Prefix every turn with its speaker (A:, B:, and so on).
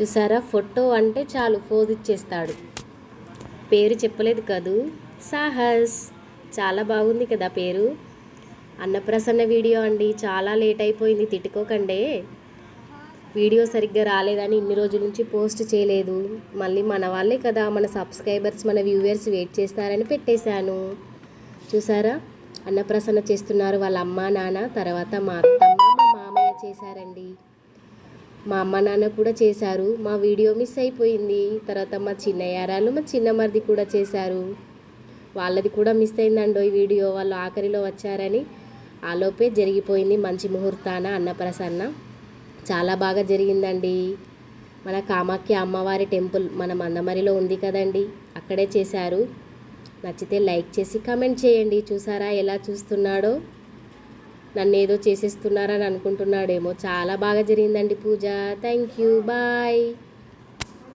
A: చూసారా, ఫోటో అంటే చాలు పోజ్ ఇచ్చేస్తాడు. పేరు చెప్పలేదు కదూ, సాహస్. చాలా బాగుంది కదా పేరు. అన్నప్రసన్న వీడియో అండి, చాలా లేట్ అయిపోయింది, తిట్టుకోకండే. వీడియో సరిగ్గా రాలేదని ఇన్ని రోజుల నుంచి పోస్ట్ చేయలేదు. మళ్ళీ మన వాళ్ళే కదా, మన సబ్స్క్రైబర్స్, మన వ్యూవర్స్ వెయిట్ చేస్తారని పెట్టేశాను. చూసారా, అన్నప్రసన్న చేస్తున్నారు వాళ్ళ అమ్మ నాన్న, తర్వాత మా అత్తమ్మ మా మామయ్య చేశారండి. మా అమ్మ నాన్న కూడా చేశారు. మా వీడియో మిస్ అయిపోయింది. తర్వాత మా చిన్నయారాలు మా చిన్నమరిది కూడా చేశారు. వాళ్ళది కూడా మిస్ అయిందండో ఈ వీడియో. వాళ్ళు ఆఖరిలో వచ్చారని ఆలోపే జరిగిపోయింది. మంచి ముహూర్తాన అన్నప్రసన్న చాలా బాగా జరిగిందండి. మన కామాఖ్య అమ్మవారి టెంపుల్ మన మందమరిలో ఉంది కదండి, అక్కడే చేశారు. నచ్చితే లైక్ చేసి కామెంట్ చేయండి. చూసారా ఎలా చూస్తున్నాడో, నన్ను ఏదో చేసేస్తున్నారని అనుకుంటున్నాడేమో. చాలా బాగా జరిగిందండి పూజ. Thank you, bye.